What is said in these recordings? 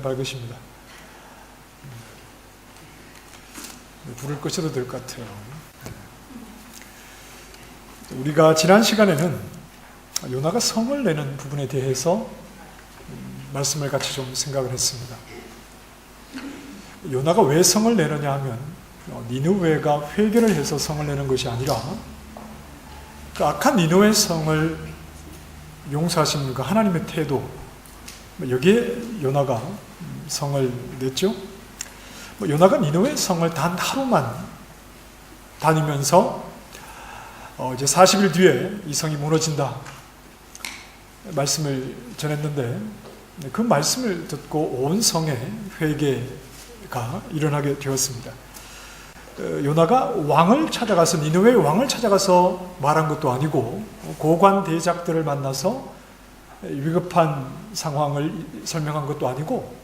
밝으십니다. 불을 끄셔도 될 것 같아요. 우리가 지난 시간에는 요나가 성을 내는 부분에 대해서 말씀을 같이 좀 생각을 했습니다. 요나가 왜 성을 내느냐 하면 니느웨가 회개를 해서 성을 내는 것이 아니라 그 악한 니느웨 성을 용서하시는 그 하나님의 태도, 여기에 요나가 성을 냈죠. 요나가 니느웨 성을 단 하루만 다니면서 이제 40일 뒤에 이 성이 무너진다 말씀을 전했는데, 그 말씀을 듣고 온 성에 회개가 일어나게 되었습니다. 요나가 왕을 찾아가서, 니느웨 왕을 찾아가서 말한 것도 아니고 고관 대작들을 만나서 위급한 상황을 설명한 것도 아니고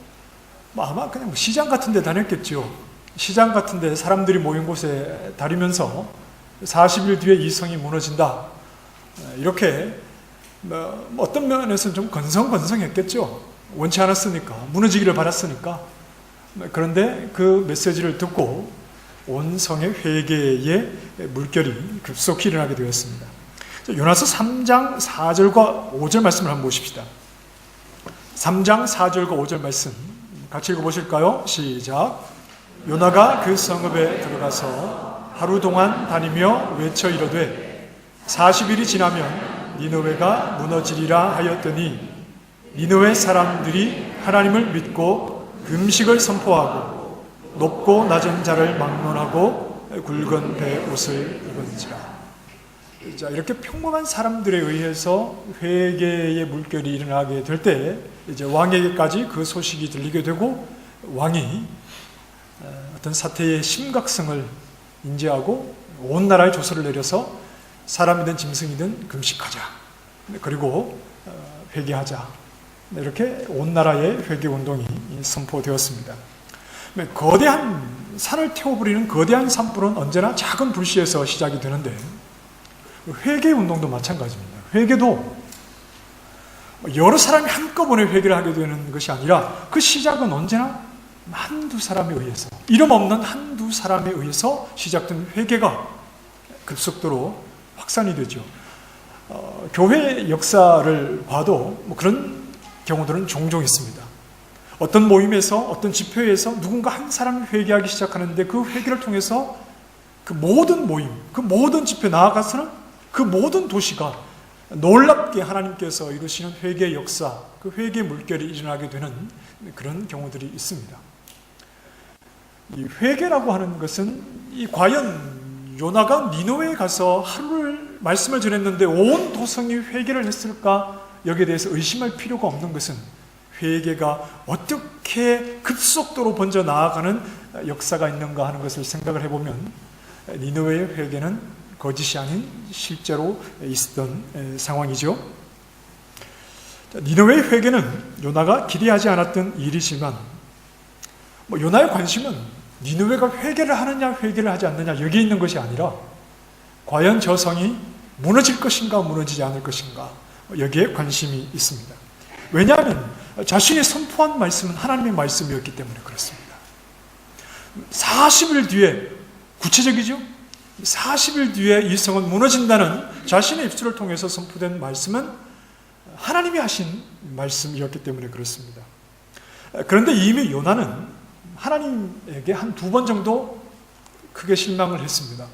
아마 그냥 시장 같은 데 다녔겠죠. 시장 같은 데 사람들이 모인 곳에 다니면서 40일 뒤에 이 성이 무너진다, 이렇게 어떤 면에서는 좀 건성건성했겠죠. 원치 않았으니까, 무너지기를 바랐으니까. 그런데 그 메시지를 듣고 온 성의 회개의 물결이 급속히 일어나게 되었습니다. 요나서 3장 4절과 5절 말씀을 한번 보십시다. 3장 4절과 5절 말씀 같이 읽어보실까요? 시작. 요나가 그 성읍에 들어가서 하루 동안 다니며 외쳐 이르되 40일이 지나면 니느웨가 무너지리라 하였더니 니느웨 사람들이 하나님을 믿고 금식을 선포하고 높고 낮은 자를 막론하고 굵은 배 옷을 입은지라. 자, 이렇게 평범한 사람들에 의해서 회개의 물결이 일어나게 될 때 이제 왕에게까지 그 소식이 들리게 되고, 왕이 어떤 사태의 심각성을 인지하고 온 나라에 조서를 내려서 사람이든 짐승이든 금식하자, 그리고 회개하자, 이렇게 온 나라의 회개 운동이 선포되었습니다. 거대한 산을 태워버리는 거대한 산불은 언제나 작은 불씨에서 시작이 되는데, 회개 운동도 마찬가지입니다. 회개도 여러 사람이 한꺼번에 회개를 하게 되는 것이 아니라 그 시작은 언제나 한두 사람에 의해서, 이름 없는 한두 사람에 의해서 시작된 회개가 급속도로 확산이 되죠. 교회 역사를 봐도 그런 경우들은 종종 있습니다. 어떤 모임에서, 어떤 집회에서 누군가 한 사람이 회개하기 시작하는데 그 회개를 통해서 그 모든 모임, 그 모든 집회 나아가서는 그 모든 도시가 놀랍게 하나님께서 이루시는 회개의 역사, 그 회개의 물결이 일어나게 되는 그런 경우들이 있습니다. 이 회개라고 하는 것은, 과연 요나가 니느웨에 가서 하루를 말씀을 전했는데 온 도성이 회개를 했을까? 여기에 대해서 의심할 필요가 없는 것은 회개가 어떻게 급속도로 번져 나아가는 역사가 있는가 하는 것을 생각을 해보면, 니느웨의 회개는 거짓이 아닌 실제로 있었던 상황이죠. 니느웨의 회개는 요나가 기대하지 않았던 일이지만, 요나의 관심은 니느웨가 회개를 하느냐 회개를 하지 않느냐 여기에 있는 것이 아니라 과연 저 성이 무너질 것인가 무너지지 않을 것인가, 여기에 관심이 있습니다. 왜냐하면 자신이 선포한 말씀은 하나님의 말씀이었기 때문에 그렇습니다. 40일 뒤에, 구체적이죠? 40일 뒤에 이 성은 무너진다는 자신의 입술을 통해서 선포된 말씀은 하나님이 하신 말씀이었기 때문에 그렇습니다. 그런데 이미 요나는 하나님에게 한 2번 정도 크게 실망을 했습니다.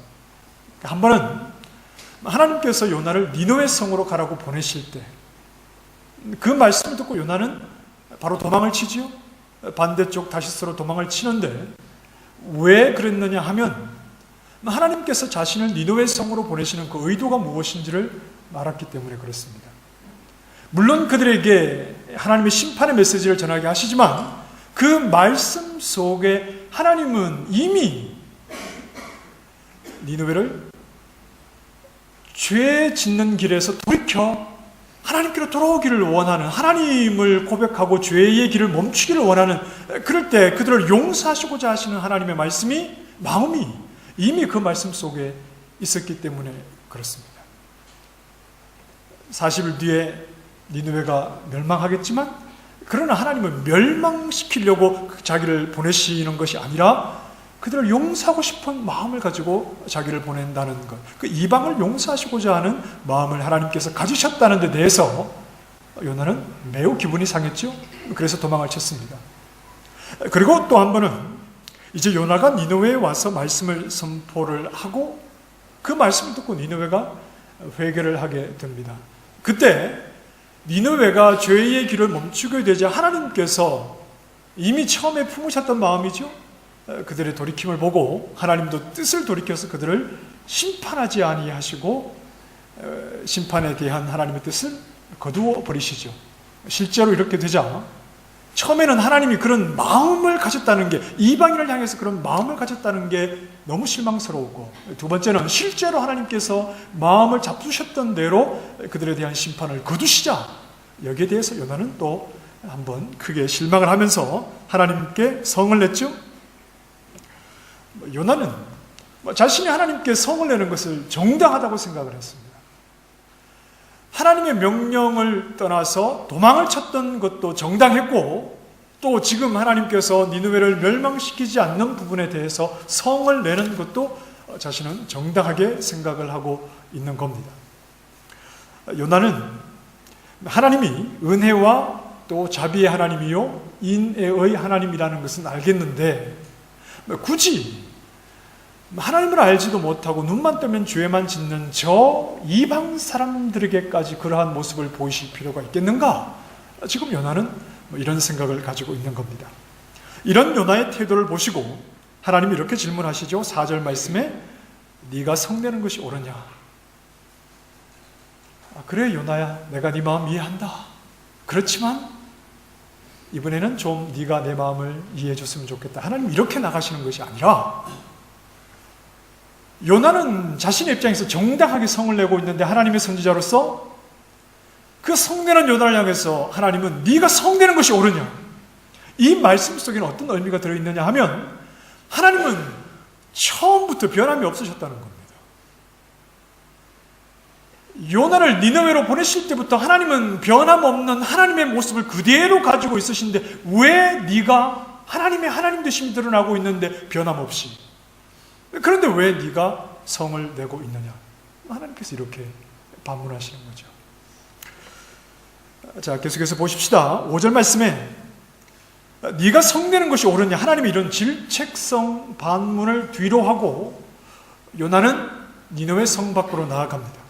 한 번은 하나님께서 요나를 니느웨 성으로 가라고 보내실 때 그 말씀을 듣고 요나는 바로 도망을 치지요. 반대쪽 다시스로 도망을 치는데 왜 그랬느냐 하면 하나님께서 자신을 니느웨 성으로 보내시는 그 의도가 무엇인지를 알았기 때문에 그렇습니다. 물론 그들에게 하나님의 심판의 메시지를 전하게 하시지만 그 말씀 속에 하나님은 이미 니느웨를 죄 짓는 길에서 돌이켜 하나님께로 돌아오기를 원하는, 하나님을 고백하고 죄의 길을 멈추기를 원하는, 그럴 때 그들을 용서하시고자 하시는 하나님의 말씀이, 마음이 이미 그 말씀 속에 있었기 때문에 그렇습니다. 40일 뒤에 니느웨가 멸망하겠지만 그러나 하나님은 멸망시키려고 자기를 보내시는 것이 아니라 그들을 용서하고 싶은 마음을 가지고 자기를 보낸다는 것, 그 이방을 용서하시고자 하는 마음을 하나님께서 가지셨다는 데 대해서 요나는 매우 기분이 상했죠. 그래서 도망을 쳤습니다. 그리고 또 한 번은 이제 요나가 니느웨에 와서 말씀을 선포를 하고 그 말씀을 듣고 니느웨가 회개를 하게 됩니다. 그때 니느웨가 죄의 길을 멈추게 되자 하나님께서 이미 처음에 품으셨던 마음이죠. 그들의 돌이킴을 보고 하나님도 뜻을 돌이켜서 그들을 심판하지 아니하시고 심판에 대한 하나님의 뜻을 거두어 버리시죠. 실제로 이렇게 되자 처음에는 하나님이 그런 마음을 가졌다는 게, 이방인을 향해서 그런 마음을 가졌다는 게 너무 실망스러웠고, 두 번째는 실제로 하나님께서 마음을 잡수셨던 대로 그들에 대한 심판을 거두시자 여기에 대해서 요나는 또 한번 크게 실망을 하면서 하나님께 성을 냈죠. 요나는 자신이 하나님께 성을 내는 것을 정당하다고 생각을 했습니다. 하나님의 명령을 떠나서 도망을 쳤던 것도 정당했고, 또 지금 하나님께서 니느웨를 멸망시키지 않는 부분에 대해서 성을 내는 것도 자신은 정당하게 생각을 하고 있는 겁니다. 요나는 하나님이 은혜와 또 자비의 하나님이요 인애의 하나님이라는 것은 알겠는데, 굳이 하나님을 알지도 못하고 눈만 뜨면 죄만 짓는 저 이방 사람들에게까지 그러한 모습을 보이실 필요가 있겠는가? 지금 요나는 이런 생각을 가지고 있는 겁니다. 이런 요나의 태도를 보시고 하나님이 이렇게 질문하시죠. 4절 말씀에 네가 성내는 것이 옳으냐? 그래 요나야, 내가 네 마음 이해한다. 그렇지만 이번에는 좀 네가 내 마음을 이해해 줬으면 좋겠다. 하나님 이렇게 나가시는 것이 아니라, 요나는 자신의 입장에서 정당하게 성을 내고 있는데 하나님의 선지자로서 그 성내는 요나를 향해서 하나님은 네가 성내는 것이 옳으냐? 이 말씀 속에는 어떤 의미가 들어있느냐 하면, 하나님은 처음부터 변함이 없으셨다는 겁니다. 요나를 니느웨로 보내실 때부터 하나님은 변함없는 하나님의 모습을 그대로 가지고 있으신데 왜 네가 하나님 되심이 드러나고 있는데 변함없이, 그런데 왜 네가 성을 내고 있느냐? 하나님께서 이렇게 반문하시는 거죠. 자, 계속해서 보십시다. 5절 말씀에 네가 성내는 것이 옳으냐? 하나님이 이런 질책성 반문을 뒤로 하고 요나는 니느웨 성 밖으로 나아갑니다.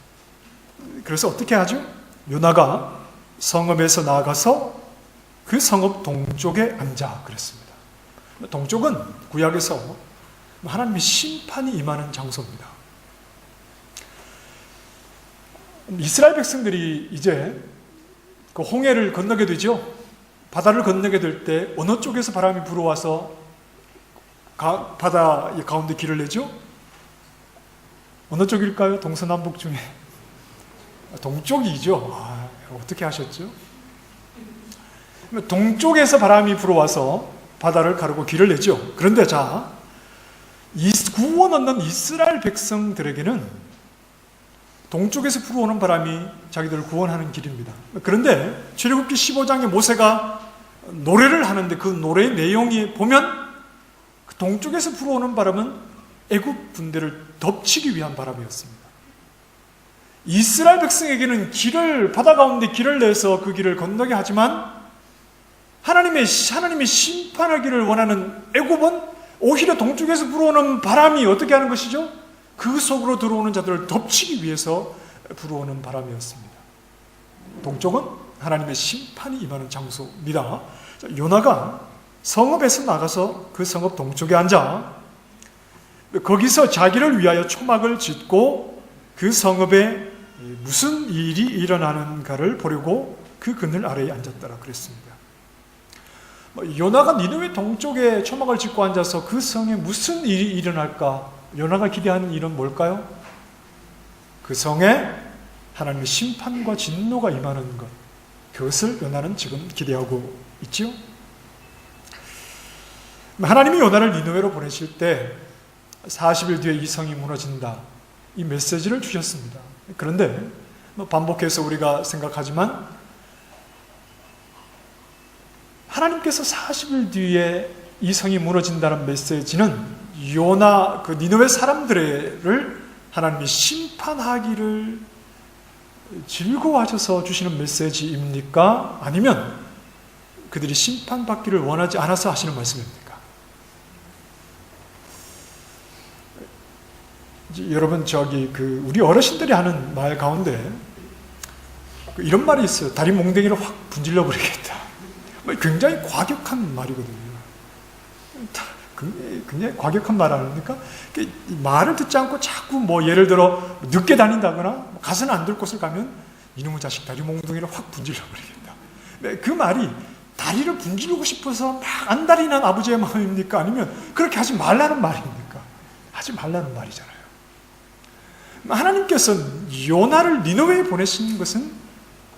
그래서 어떻게 하죠? 요나가 성읍에서 나아가서 그 성읍 동쪽에 앉아 그랬습니다. 동쪽은 구약에서 하나님의 심판이 임하는 장소입니다. 이스라엘 백성들이 이제 그 홍해를 건너게 되죠. 바다를 건너게 될 때 어느 쪽에서 바람이 불어와서 바다 가운데 길을 내죠? 어느 쪽일까요? 동서남북 중에 동쪽이죠. 어떻게 하셨죠? 동쪽에서 바람이 불어와서 바다를 가르고 길을 내죠. 그런데 자, 구원 얻는 이스라엘 백성들에게는 동쪽에서 불어오는 바람이 자기들을 구원하는 길입니다. 그런데 출애굽기 15장에 모세가 노래를 하는데 그 노래의 내용이 보면 그 동쪽에서 불어오는 바람은 애굽 군대를 덮치기 위한 바람이었습니다. 이스라엘 백성에게는 바다 가운데 길을 내서 그 길을 건너게 하지만 하나님이 심판하기를 원하는 애굽은 오히려 동쪽에서 불어오는 바람이 어떻게 하는 것이죠? 그 속으로 들어오는 자들을 덮치기 위해서 불어오는 바람이었습니다. 동쪽은 하나님의 심판이 임하는 장소입니다. 요나가 성읍에서 나가서 그 성읍 동쪽에 앉아 거기서 자기를 위하여 초막을 짓고 그 성읍에 무슨 일이 일어나는가를 보려고 그 그늘 아래에 앉았더라 그랬습니다. 요나가 니느웨 동쪽에 초막을 짓고 앉아서 그 성에 무슨 일이 일어날까? 요나가 기대하는 일은 뭘까요? 그 성에 하나님의 심판과 진노가 임하는 것, 그것을 요나는 지금 기대하고 있지요. 하나님이 요나를 니느웨로 보내실 때 40일 뒤에 이 성이 무너진다, 이 메시지를 주셨습니다. 그런데 반복해서 우리가 생각하지만 하나님께서 40일 뒤에 이 성이 무너진다는 메시지는 요나 그 니느웨 사람들을 하나님이 심판하기를 즐거워하셔서 주시는 메시지입니까? 아니면 그들이 심판받기를 원하지 않아서 하시는 말씀입니까? 여러분 우리 어르신들이 하는 말 가운데 이런 말이 있어요. 다리 몽둥이를 확 분질러 버리겠다. 굉장히 과격한 말이거든요. 굉장히 과격한 말 아닙니까? 말을 듣지 않고 자꾸 예를 들어 늦게 다닌다거나 가서는 안 될 곳을 가면 이놈의 자식 다리 몽둥이를 확 분질러 버리겠다. 그 말이 다리를 분지르고 싶어서 막 안달이 난 아버지의 마음입니까? 아니면 그렇게 하지 말라는 말입니까? 하지 말라는 말이잖아요. 하나님께서 요나를 니느웨에 보내신 것은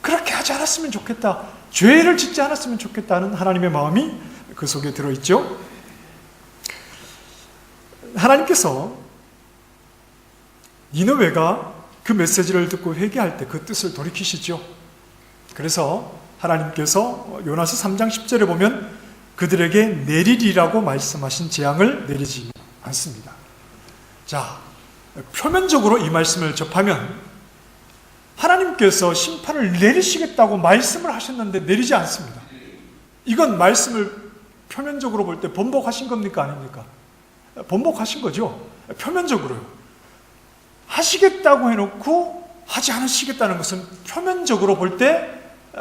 그렇게 하지 않았으면 좋겠다, 죄를 짓지 않았으면 좋겠다는 하나님의 마음이 그 속에 들어있죠. 하나님께서 니느웨가 그 메시지를 듣고 회개할 때 그 뜻을 돌이키시죠. 그래서 하나님께서 요나서 3장 10절에 보면 그들에게 내리리라고 말씀하신 재앙을 내리지 않습니다. 자, 표면적으로 이 말씀을 접하면 하나님께서 심판을 내리시겠다고 말씀을 하셨는데 내리지 않습니다. 이건 말씀을 표면적으로 볼 때 번복하신 겁니까? 아닙니까? 번복하신 거죠. 표면적으로요. 하시겠다고 해놓고 하지 않으시겠다는 것은 표면적으로 볼 때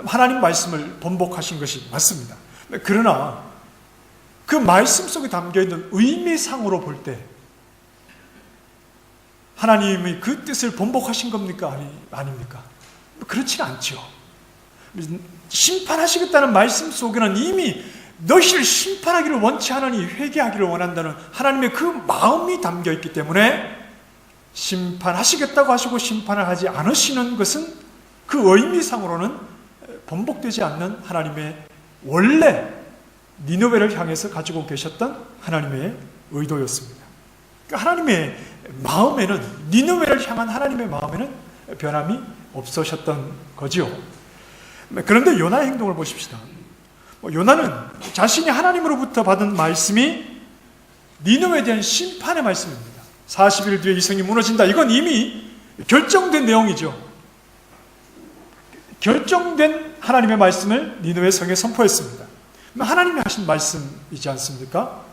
하나님 말씀을 번복하신 것이 맞습니다. 그러나 그 말씀 속에 담겨있는 의미상으로 볼 때 하나님이 그 뜻을 번복하신 겁니까? 아닙니까? 그렇지는 않죠. 심판하시겠다는 말씀 속에는 이미 너희를 심판하기를 원치 않으니 회개하기를 원한다는 하나님의 그 마음이 담겨있기 때문에 심판하시겠다고 하시고 심판을 하지 않으시는 것은 그 의미상으로는 번복되지 않는 하나님의 원래 니느웨를 향해서 가지고 계셨던 하나님의 의도였습니다. 그러니까 하나님의 마음에는, 니느웨를 향한 하나님의 마음에는 변함이 없으셨던 거지요. 그런데 요나의 행동을 보십시다. 요나는 자신이 하나님으로부터 받은 말씀이 니느웨에 대한 심판의 말씀입니다. 40일 뒤에 이 성이 무너진다. 이건 이미 결정된 내용이죠. 결정된 하나님의 말씀을 니느웨 성에 선포했습니다. 하나님이 하신 말씀이지 않습니까?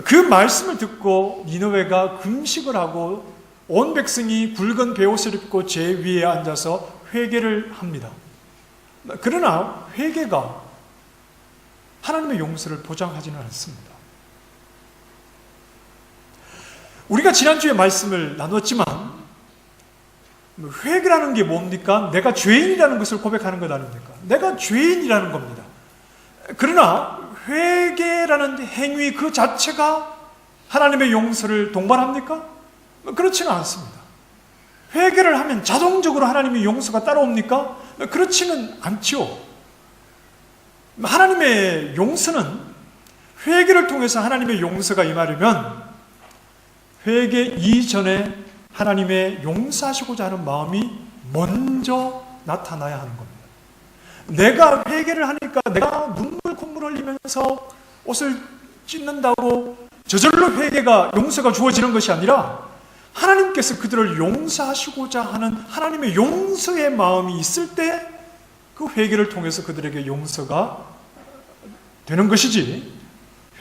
그 말씀을 듣고 니느웨가 금식을 하고 온 백성이 굵은 베옷을 입고 제 위에 앉아서 회개를 합니다. 그러나 회개가 하나님의 용서를 보장하지는 않습니다. 우리가 지난주에 말씀을 나눴지만 회개라는 게 뭡니까? 내가 죄인이라는 것을 고백하는 것 아닙니까? 내가 죄인이라는 겁니다. 그러나 회개라는 행위 그 자체가 하나님의 용서를 동반합니까? 그렇지는 않습니다. 회개를 하면 자동적으로 하나님의 용서가 따라옵니까? 그렇지는 않죠. 하나님의 용서는 회개를 통해서 하나님의 용서가 임하려면 회개 이전에 하나님의 용서하시고자 하는 마음이 먼저 나타나야 하는 겁니다. 내가 회개를 하니까 내가 눈물 콧물 흘리면서 옷을 찢는다고 저절로 회개가 용서가 주어지는 것이 아니라 하나님께서 그들을 용서하시고자 하는 하나님의 용서의 마음이 있을 때 그 회개를 통해서 그들에게 용서가 되는 것이지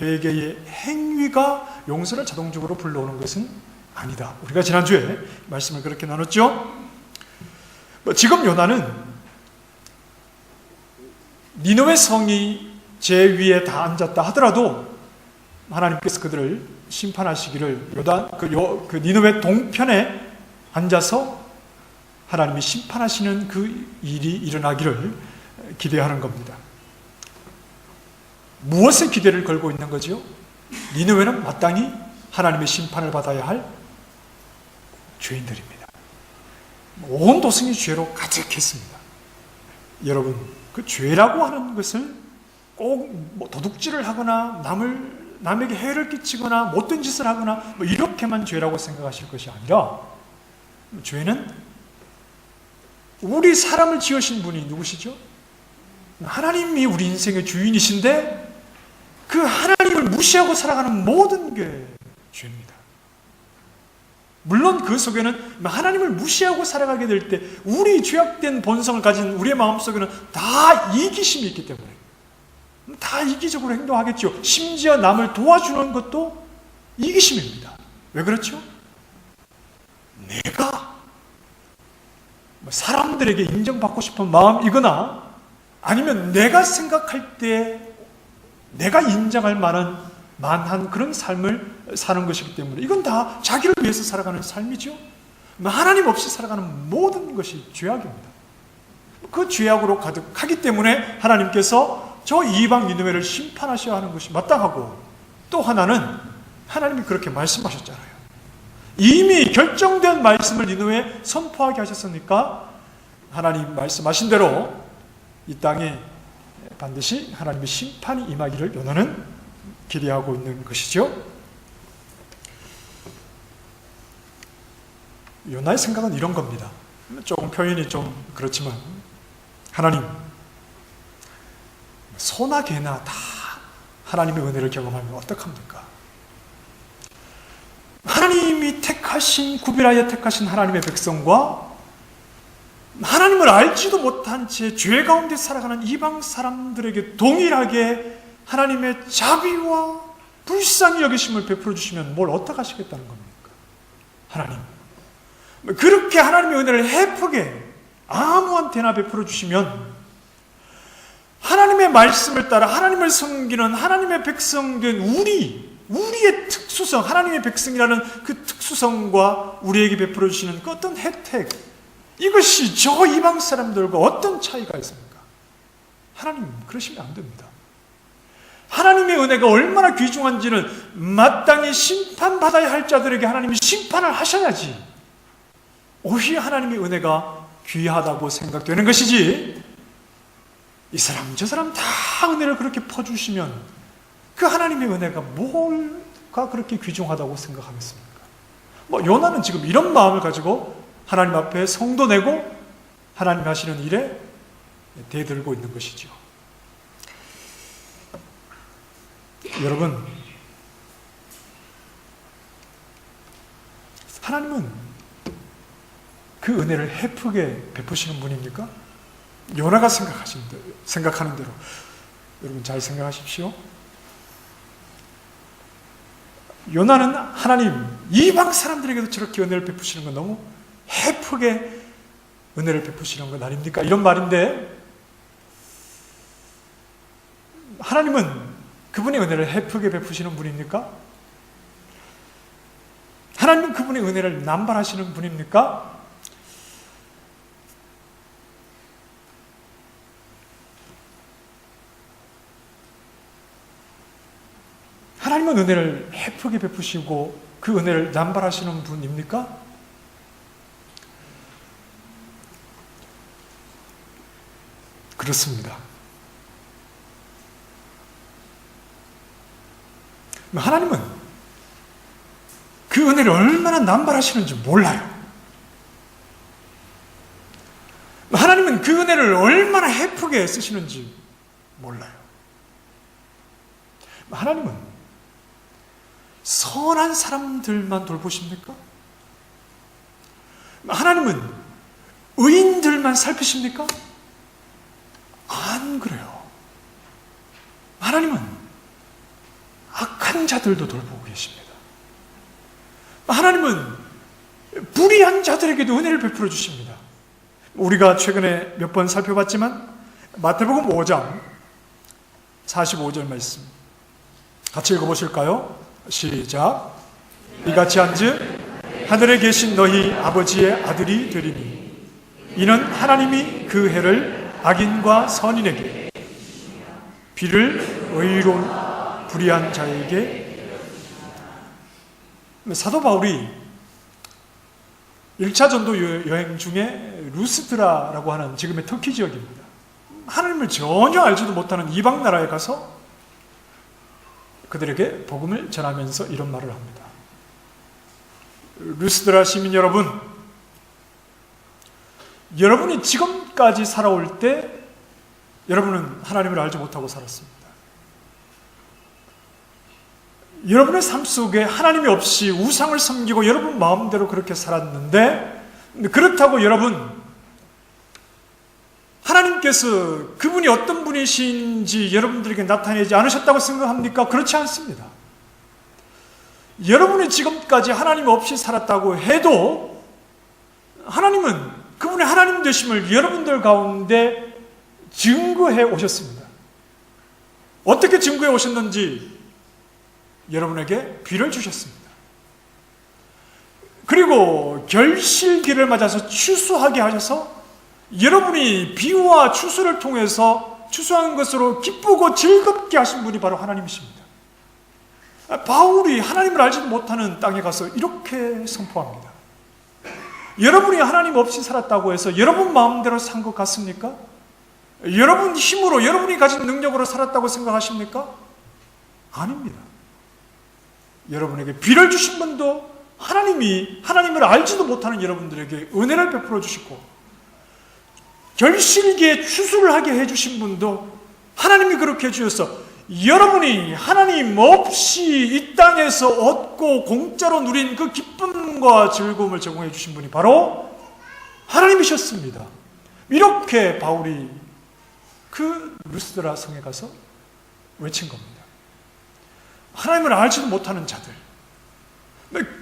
회개의 행위가 용서를 자동적으로 불러오는 것은 아니다. 우리가 지난주에 말씀을 그렇게 나눴죠. 지금 요나는 니느웨 성이 제 위에 다 앉았다 하더라도 하나님께서 그들을 심판하시기를 그 니느웨 동편에 앉아서 하나님이 심판하시는 그 일이 일어나기를 기대하는 겁니다. 무엇에 기대를 걸고 있는 거죠? 니느웨는 마땅히 하나님의 심판을 받아야 할 죄인들입니다. 온 도성이 죄로 가득했습니다. 여러분, 그 죄라고 하는 것을 꼭 도둑질을 하거나 남에게 해를 끼치거나 못된 짓을 하거나 이렇게만 죄라고 생각하실 것이 아니라 죄는 우리 사람을 지으신 분이 누구시죠? 하나님이 우리 인생의 주인이신데 그 하나님을 무시하고 살아가는 모든 게 죄입니다. 물론 그 속에는 하나님을 무시하고 살아가게 될 때 우리 죄악된 본성을 가진 우리의 마음속에는 다 이기심이 있기 때문에 다 이기적으로 행동하겠죠. 심지어 남을 도와주는 것도 이기심입니다. 왜 그렇죠? 내가 사람들에게 인정받고 싶은 마음이거나 아니면 내가 생각할 때 내가 인정할 만한 그런 삶을 사는 것이기 때문에 이건 다 자기를 위해서 살아가는 삶이죠. 하나님 없이 살아가는 모든 것이 죄악입니다. 그 죄악으로 가득하기 때문에 하나님께서 저 이방 니느웨를 심판하셔야 하는 것이 마땅하고, 또 하나는 하나님이 그렇게 말씀하셨잖아요. 이미 결정된 말씀을 니느웨에 선포하게 하셨으니까 하나님 말씀하신 대로 이 땅에 반드시 하나님의 심판이 임하기를 요나는 기대하고 있는 것이죠. 요나의 생각은 이런 겁니다. 조금 표현이 좀 그렇지만, 하나님, 소나 개나 다 하나님의 은혜를 경험하면 어떡합니까? 하나님이 구별하여 택하신 하나님의 백성과 하나님을 알지도 못한 채 죄 가운데 살아가는 이방 사람들에게 동일하게 하나님의 자비와 불쌍히 여기심을 베풀어 주시면 뭘 어떡하시겠다는 겁니까? 하나님, 그렇게 하나님의 은혜를 헤프게 아무한테나 베풀어 주시면 하나님의 말씀을 따라 하나님을 섬기는 하나님의 백성된 우리의 특수성, 하나님의 백성이라는 그 특수성과 우리에게 베풀어 주시는 그 어떤 혜택, 이것이 저 이방 사람들과 어떤 차이가 있습니까? 하나님, 그러시면 안 됩니다. 하나님의 은혜가 얼마나 귀중한지는 마땅히 심판받아야 할 자들에게 하나님이 심판을 하셔야지 오히려 하나님의 은혜가 귀하다고 생각되는 것이지, 이 사람 저 사람 다 은혜를 그렇게 퍼주시면 그 하나님의 은혜가 뭐가 그렇게 귀중하다고 생각하겠습니까? 요나는 지금 이런 마음을 가지고 하나님 앞에 성도 내고 하나님 하시는 일에 대들고 있는 것이죠. 여러분, 하나님은 그 은혜를 헤프게 베푸시는 분입니까? 요나가 생각하는 대로 여러분 잘 생각하십시오. 요나는 하나님, 이방 사람들에게도 저렇게 은혜를 베푸시는 건 너무 헤프게 은혜를 베푸시는 건 아닙니까? 이런 말인데, 하나님은 그분의 은혜를 헤프게 베푸시는 분입니까? 하나님은 그분의 은혜를 남발하시는 분입니까? 하나님은 은혜를 헤프게 베푸시고 그 은혜를 남발하시는 분입니까? 그렇습니다. 하나님은 그 은혜를 얼마나 남발하시는지 몰라요. 하나님은 그 은혜를 얼마나 헤프게 쓰시는지 몰라요. 하나님은 선한 사람들만 돌보십니까? 하나님은 의인들만 살피십니까? 안 그래요. 하나님은 악한 자들도 돌보고 계십니다. 하나님은 불의한 자들에게도 은혜를 베풀어 주십니다. 우리가 최근에 몇 번 살펴봤지만 마태복음 5장 45절 말씀 같이 읽어보실까요? 시작. 이같이 한즉 하늘에 계신 너희 아버지의 아들이 되리니 이는 하나님이 그 해를 악인과 선인에게 비를 의로운 불의한 자에게. 사도 바울이 1차 전도 여행 중에 루스드라라고 하는 지금의 터키 지역입니다. 하나님을 전혀 알지도 못하는 이방 나라에 가서 그들에게 복음을 전하면서 이런 말을 합니다. 루스드라 시민 여러분, 여러분이 지금까지 살아올 때 여러분은 하나님을 알지 못하고 살았습니다. 여러분의 삶 속에 하나님이 없이 우상을 섬기고 여러분 마음대로 그렇게 살았는데, 그렇다고 여러분, 하나님께서 그분이 어떤 분이신지 여러분들에게 나타내지 않으셨다고 생각합니까? 그렇지 않습니다. 여러분이 지금까지 하나님 없이 살았다고 해도 하나님은 그분의 하나님 되심을 여러분들 가운데 증거해 오셨습니다. 어떻게 증거해 오셨는지 여러분에게 비를 주셨습니다. 그리고 결실기를 맞아서 추수하게 하셔서 여러분이 비와 추수를 통해서 추수한 것으로 기쁘고 즐겁게 하신 분이 바로 하나님이십니다. 바울이 하나님을 알지 못하는 땅에 가서 이렇게 선포합니다. 여러분이 하나님 없이 살았다고 해서 여러분 마음대로 산 것 같습니까? 여러분 힘으로, 여러분이 가진 능력으로 살았다고 생각하십니까? 아닙니다. 여러분에게 비를 주신 분도 하나님이 하나님을 알지도 못하는 여러분들에게 은혜를 베풀어 주시고, 결실기에 추수를 하게 해주신 분도 하나님이 그렇게 해주셔서 여러분이 하나님 없이 이 땅에서 얻고 공짜로 누린 그 기쁨과 즐거움을 제공해 주신 분이 바로 하나님이셨습니다. 이렇게 바울이 그 루스드라 성에 가서 외친 겁니다. 하나님을 알지도 못하는 자들.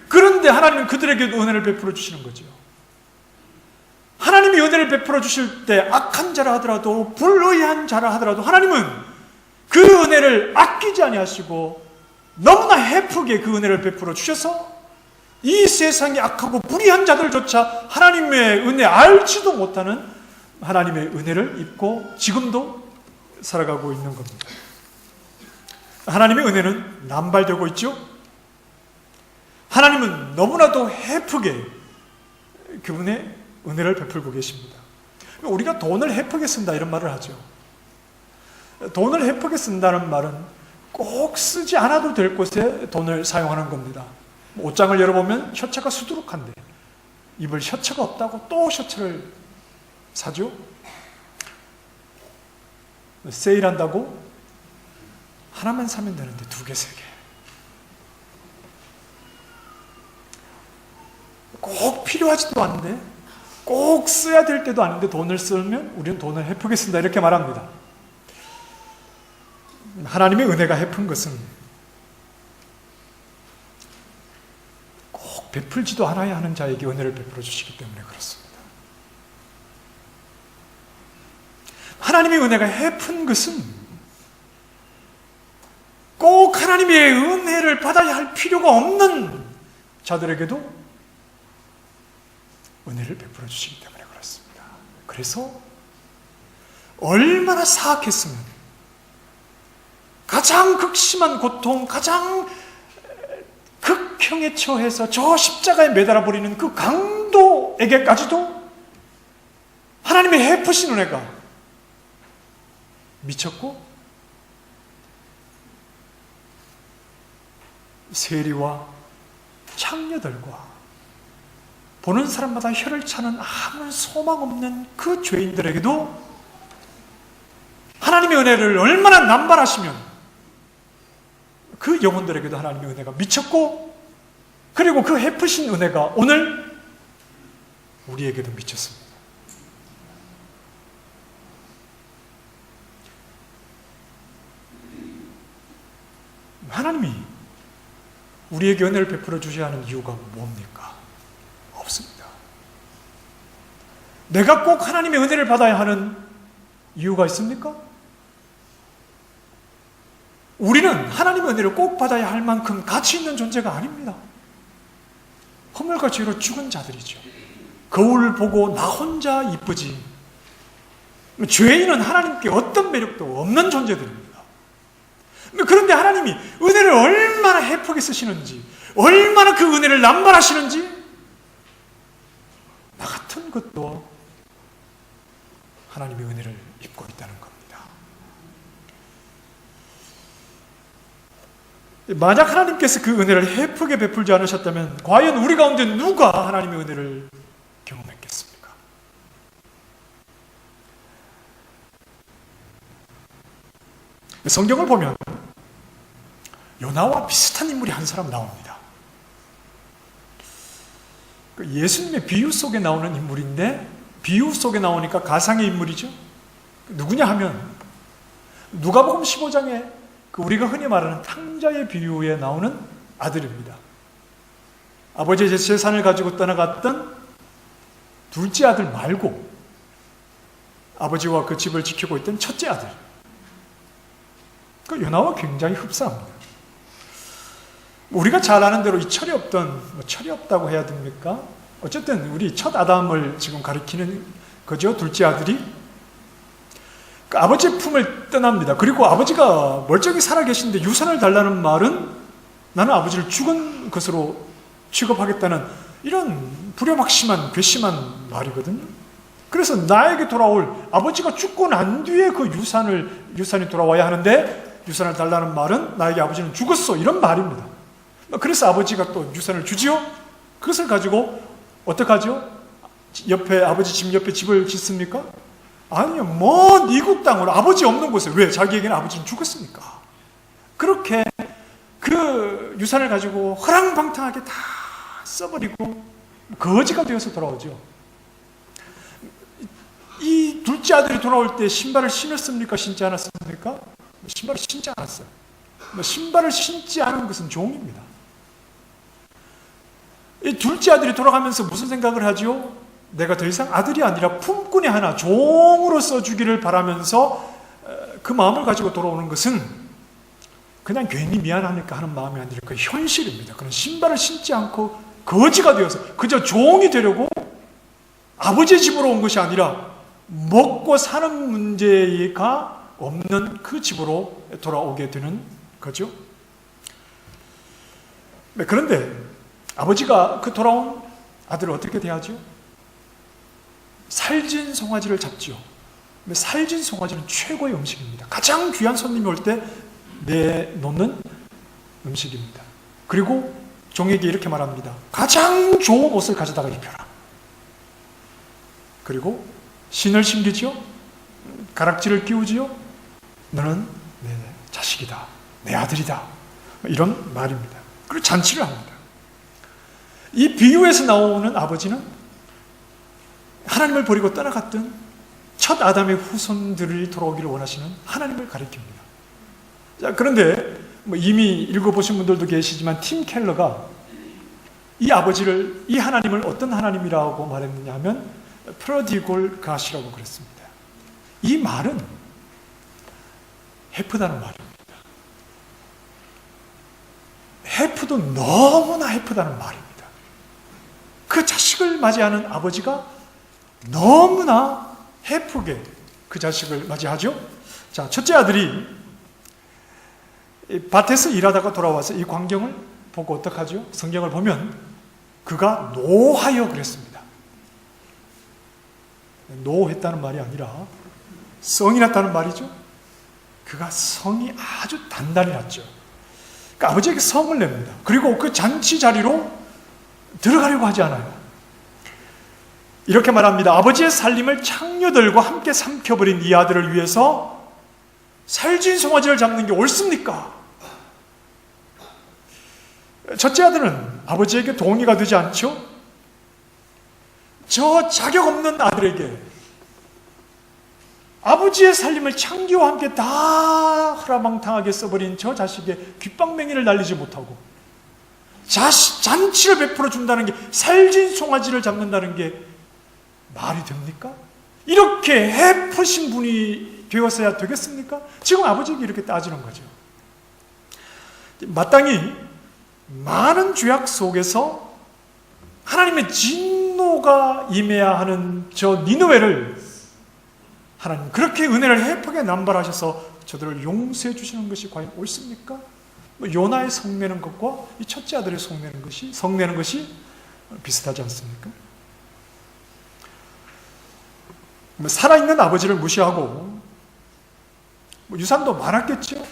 그런데 하나님은 그들에게 은혜를 베풀어 주시는 거죠. 하나님이 은혜를 베풀어 주실 때 악한 자라 하더라도, 불의한 자라 하더라도 하나님은 그 은혜를 아끼지 아니하시고 너무나 헤프게 그 은혜를 베풀어 주셔서 이 세상에 악하고 불의한 자들조차 하나님의 은혜 알지도 못하는 하나님의 은혜를 입고 지금도 살아가고 있는 겁니다. 하나님의 은혜는 남발되고 있죠. 하나님은 너무나도 헤프게 그분의 은혜를 베풀고 계십니다. 우리가 돈을 헤프게 쓴다 이런 말을 하죠. 돈을 헤프게 쓴다는 말은 꼭 쓰지 않아도 될 곳에 돈을 사용하는 겁니다. 옷장을 열어보면 셔츠가 수두룩한데 입을 셔츠가 없다고 또 셔츠를 사죠. 세일한다고 하나만 사면 되는데 두 개, 세 개. 꼭 필요하지도 않은데, 꼭 써야 될 때도 아닌데 돈을 쓰면 우리는 돈을 헤프게 쓴다 이렇게 말합니다. 하나님의 은혜가 헤픈 것은 꼭 베풀지도 않아야 하는 자에게 은혜를 베풀어 주시기 때문에 그렇습니다. 하나님의 은혜가 헤픈 것은 꼭 하나님의 은혜를 받아야 할 필요가 없는 자들에게도 은혜를 베풀어 주시기 때문에 그렇습니다. 그래서 얼마나 사악했으면 가장 극심한 고통, 가장 극형에 처해서 저 십자가에 매달아 버리는 그 강도에게까지도 하나님의 헤프신 은혜가 미쳤고, 세리와 창녀들과 보는 사람마다 혀를 차는 아무런 소망 없는 그 죄인들에게도 하나님의 은혜를 얼마나 남발하시면 그 영혼들에게도 하나님의 은혜가 미쳤고, 그리고 그 헤프신 은혜가 오늘 우리에게도 미쳤습니다. 하나님이 우리에게 은혜를 베풀어 주셔야 하는 이유가 뭡니까? 없습니다. 내가 꼭 하나님의 은혜를 받아야 하는 이유가 있습니까? 우리는 하나님의 은혜를 꼭 받아야 할 만큼 가치 있는 존재가 아닙니다. 허물과 죄로 죽은 자들이죠. 거울을 보고 나 혼자 이쁘지. 죄인은 하나님께 어떤 매력도 없는 존재들입니다. 그런데 하나님이 은혜를 얼마나 헤프게 쓰시는지, 얼마나 그 은혜를 남발하시는지, 나 같은 것도 하나님의 은혜를 입고 있다는 겁니다. 만약 하나님께서 그 은혜를 헤프게 베풀지 않으셨다면 과연 우리 가운데 누가 하나님의 은혜를 경험했겠습니까? 성경을 보면 요나와 비슷한 인물이 한 사람 나옵니다. 예수님의 비유 속에 나오는 인물인데, 비유 속에 나오니까 가상의 인물이죠. 누구냐 하면 누가복음 15장에 우리가 흔히 말하는 탕자의 비유에 나오는 아들입니다. 아버지의 재산을 가지고 떠나갔던 둘째 아들 말고 아버지와 그 집을 지키고 있던 첫째 아들. 그 요나와 굉장히 흡사합니다. 우리가 잘 아는 대로 이 철이 없던, 철이 없다고 해야 됩니까? 어쨌든 우리 첫 아담을 지금 가리키는 거죠. 둘째 아들이 그 아버지의 품을 떠납니다. 그리고 아버지가 멀쩡히 살아계신데 유산을 달라는 말은 나는 아버지를 죽은 것으로 취급하겠다는 이런 불효막심한 괘씸한 말이거든요. 그래서 나에게 돌아올, 아버지가 죽고 난 뒤에 그 유산이 돌아와야 하는데 유산을 달라는 말은 나에게 아버지는 죽었어, 이런 말입니다. 그래서 아버지가 또 유산을 주지요. 그것을 가지고 어떡하죠? 옆에, 아버지 집 옆에 집을 짓습니까? 아니요, 먼 이국 땅으로, 아버지 없는 곳에. 왜? 자기에게는 아버지는 죽었으니까. 그렇게 그 유산을 가지고 허랑방탕하게 다 써버리고 거지가 되어서 돌아오죠. 이 둘째 아들이 돌아올 때 신발을 신었습니까? 신지 않았습니까? 신발을 신지 않았어요. 신발을 신지 않은 것은 종입니다. 이 둘째 아들이 돌아가면서 무슨 생각을 하죠? 내가 더 이상 아들이 아니라 품꾼이 하나, 종으로 써주기를 바라면서 그 마음을 가지고 돌아오는 것은 그냥 괜히 미안하니까 하는 마음이 아니라 그 현실입니다. 그런 신발을 신지 않고 거지가 되어서 그저 종이 되려고 아버지의 집으로 온 것이 아니라 먹고 사는 문제가 없는 그 집으로 돌아오게 되는 거죠. 그런데 아버지가 그 돌아온 아들을 어떻게 대하죠? 살진 송아지를 잡지요. 살진 송아지는 최고의 음식입니다. 가장 귀한 손님이 올 때 내놓는 음식입니다. 그리고 종에게 이렇게 말합니다. 가장 좋은 옷을 가져다가 입혀라. 그리고 신을 신기지요. 가락지를 끼우지요. 너는 내 자식이다. 내 아들이다. 이런 말입니다. 그리고 잔치를 합니다. 이 비유에서 나오는 아버지는 하나님을 버리고 떠나갔던 첫 아담의 후손들이 돌아오기를 원하시는 하나님을 가리킵니다. 자, 그런데 이미 읽어보신 분들도 계시지만 팀 켈러가 이 아버지를, 이 하나님을 어떤 하나님이라고 말했느냐 하면 프로디골 갓이라고 그랬습니다. 이 말은 해프다는 말입니다. 해프도 너무나 해프다는 말입니다. 그 자식을 맞이하는 아버지가 너무나 해프게 그 자식을 맞이하죠. 자, 첫째 아들이 밭에서 일하다가 돌아와서 이 광경을 보고 어떡하죠? 성경을 보면 그가 노하여 그랬습니다. 노했다는 말이 아니라 성이 났다는 말이죠. 그가 성이 아주 단단히 났죠. 그러니까 아버지에게 성을 냅니다. 그리고 그 잔치 자리로 들어가려고 하지 않아요. 이렇게 말합니다. 아버지의 살림을 창녀들과 함께 삼켜버린 이 아들을 위해서 살진 송아지를 잡는 게 옳습니까? 첫째 아들은 아버지에게 동의가 되지 않죠? 저 자격 없는 아들에게 아버지의 살림을 창기와 함께 다 허라방탕하게 써버린 저 자식의 귓방맹이를 날리지 못하고 잔치를 베풀어 준다는 게, 살진 송아지를 잡는다는 게 말이 됩니까? 이렇게 해프신 분이 되었어야 되겠습니까? 지금 아버지에게 이렇게 따지는 거죠. 마땅히 많은 죄악 속에서 하나님의 진노가 임해야 하는 저 니느웨를 하나님 그렇게 은혜를 해프게 남발하셔서 저들을 용서해 주시는 것이 과연 옳습니까? 요나의 성내는 것과 이 첫째 아들의 성내는 것이 비슷하지 않습니까? 살아있는 아버지를 무시하고 유산도 많았겠죠.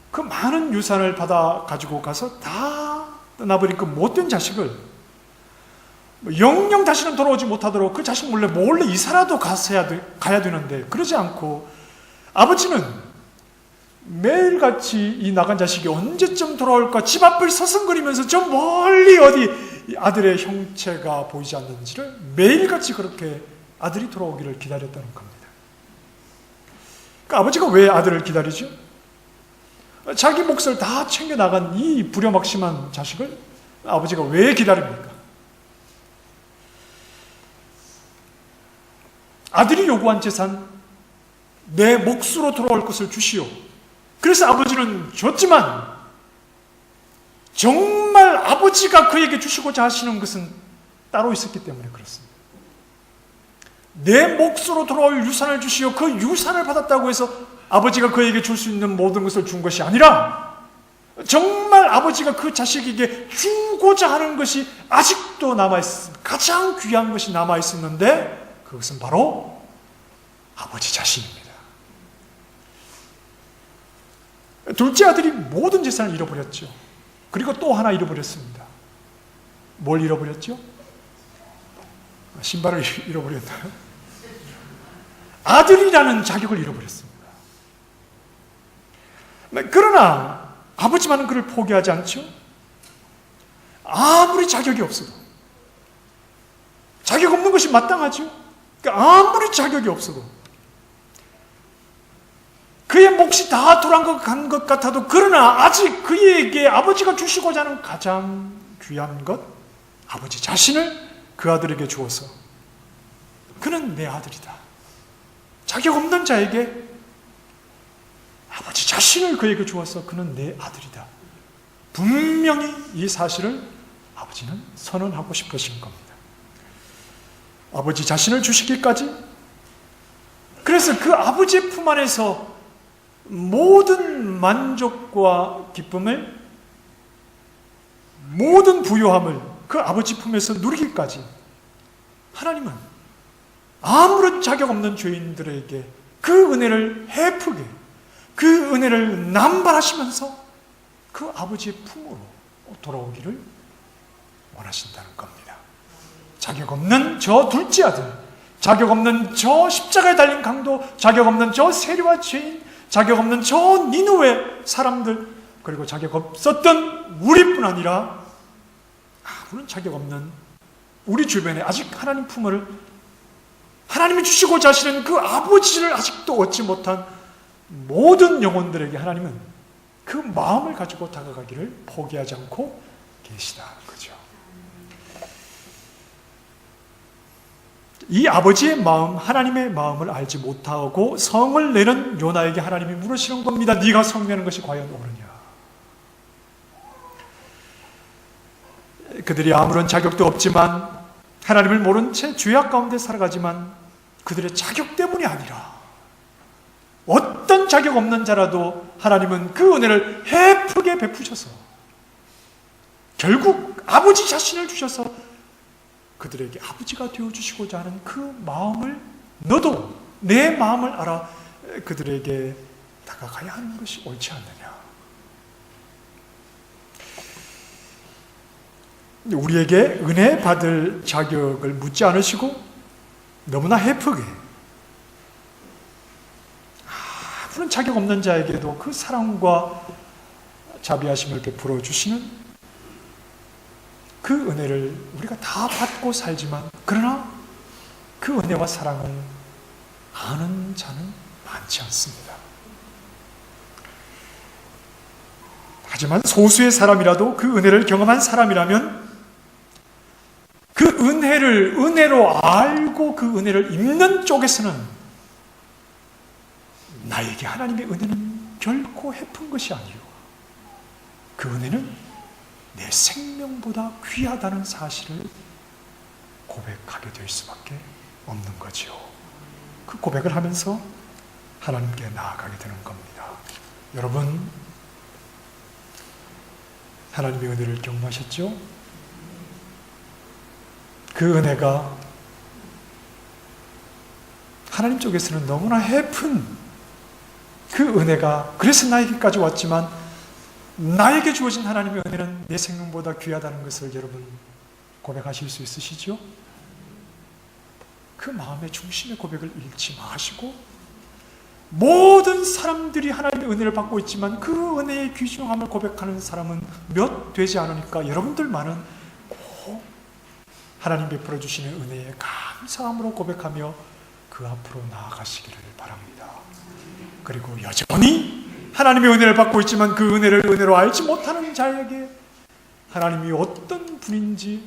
그 많은 유산을 받아 가지고 가서 다 떠나버린 그 못된 자식을 영영 다시는 돌아오지 못하도록 그 자식 몰래 이사라도 가야 되는데 그러지 않고 아버지는 매일같이 이 나간 자식이 언제쯤 돌아올까 집 앞을 서성거리면서 저 멀리 어디 아들의 형체가 보이지 않는지를 매일같이 그렇게 아들이 돌아오기를 기다렸다는 겁니다. 그러니까 아버지가 왜 아들을 기다리죠? 자기 몫을 다 챙겨나간 이 부려막심한 자식을 아버지가 왜 기다립니까? 아들이 요구한 재산, 내 몫으로 돌아올 것을 주시오. 그래서 아버지는 줬지만 정말 아버지가 그에게 주시고자 하시는 것은 따로 있었기 때문에 그렇습니다. 내 몫으로 돌아올 유산을 주시오. 그 유산을 받았다고 해서 아버지가 그에게 줄 수 있는 모든 것을 준 것이 아니라 정말 아버지가 그 자식에게 주고자 하는 것이 아직도 남아있습니다. 가장 귀한 것이 남아있었는데 그것은 바로 아버지 자신입니다. 둘째 아들이 모든 재산을 잃어버렸죠. 그리고 또 하나 잃어버렸습니다. 뭘 잃어버렸죠? 신발을 잃어버렸나요? 아들이라는 자격을 잃어버렸습니다. 그러나 아버지만은 그를 포기하지 않죠. 아무리 자격이 없어도, 자격 없는 것이 마땅하죠. 그러니까 아무리 자격이 없어도, 그의 몫이 다 돌아간 것 같아도, 그러나 아직 그에게 아버지가 주시고자 하는 가장 귀한 것, 아버지 자신을 그 아들에게 주어서 그는 내 아들이다. 자격 없는 자에게 아버지 자신을 그에게 주어서 그는 내 아들이다. 분명히 이 사실을 아버지는 선언하고 싶으신 겁니다. 아버지 자신을 주시기까지, 그래서 그 아버지의 품 안에서 모든 만족과 기쁨을, 모든 부요함을 그 아버지 품에서 누리기까지 하나님은 아무런 자격 없는 죄인들에게 그 은혜를 헤프게, 그 은혜를 남발하시면서 그 아버지의 품으로 돌아오기를 원하신다는 겁니다. 자격 없는 저 둘째 아들, 자격 없는 저 십자가에 달린 강도, 자격 없는 저 세리와 죄인, 자격 없는 저 니느웨 사람들, 그리고 자격 없었던 우리뿐 아니라 아무런 자격 없는 우리 주변에 아직 하나님 품을, 하나님이 주시고자 하시는 그 아버지를 아직도 얻지 못한 모든 영혼들에게 하나님은 그 마음을 가지고 다가가기를 포기하지 않고 계시다는 거죠. 이 아버지의 마음, 하나님의 마음을 알지 못하고 성을 내는 요나에게 하나님이 물으시는 겁니다. 네가 성내는 것이 과연 옳으냐? 그들이 아무런 자격도 없지만, 하나님을 모른 채 죄악 가운데 살아가지만, 그들의 자격 때문이 아니라 어떤 자격 없는 자라도 하나님은 그 은혜를 헤프게 베푸셔서 결국 아버지 자신을 주셔서 그들에게 아버지가 되어주시고자 하는 그 마음을, 너도 내 마음을 알아 그들에게 다가가야 하는 것이 옳지 않느냐. 우리에게 은혜 받을 자격을 묻지 않으시고 너무나 헤프게 아무런 자격 없는 자에게도 그 사랑과 자비하심을 베풀어 주시는 그 은혜를 우리가 다 받고 살지만, 그러나 그 은혜와 사랑을 아는 자는 많지 않습니다. 하지만 소수의 사람이라도 그 은혜를 경험한 사람이라면 그 은혜를 은혜로 알고 그 은혜를 입는 쪽에서는 나에게 하나님의 은혜는 결코 헤픈 것이 아니요, 그 은혜는 내 생명보다 귀하다는 사실을 고백하게 될 수밖에 없는 거지요. 그 고백을 하면서 하나님께 나아가게 되는 겁니다. 여러분, 하나님의 은혜를 경험하셨죠? 그 은혜가 하나님 쪽에서는 너무나 헤픈 그 은혜가, 그래서 나에게까지 왔지만 나에게 주어진 하나님의 은혜는 내 생명보다 귀하다는 것을 여러분 고백하실 수 있으시죠? 그 마음의 중심의 고백을 잃지 마시고 모든 사람들이 하나님의 은혜를 받고 있지만 그 은혜의 귀중함을 고백하는 사람은 몇 되지 않으니까 여러분들만은 꼭 하나님 베풀어 주시는 은혜에 감사함으로 고백하며 그 앞으로 나아가시기를 바랍니다. 그리고 여전히 하나님의 은혜를 받고 있지만 그 은혜를 은혜로 알지 못하는 자에게 하나님이 어떤 분인지,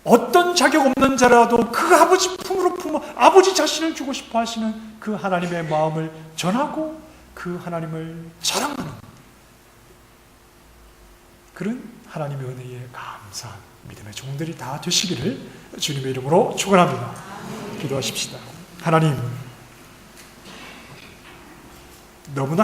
어떤 자격 없는 자라도 그 아버지 품으로 품어 아버지 자신을 주고 싶어 하시는 그 하나님의 마음을 전하고 그 하나님을 자랑하는 그런 하나님의 은혜에 감사한 믿음의 종들이 다 되시기를 주님의 이름으로 축원합니다. 기도하십시다. 하나님, 너무나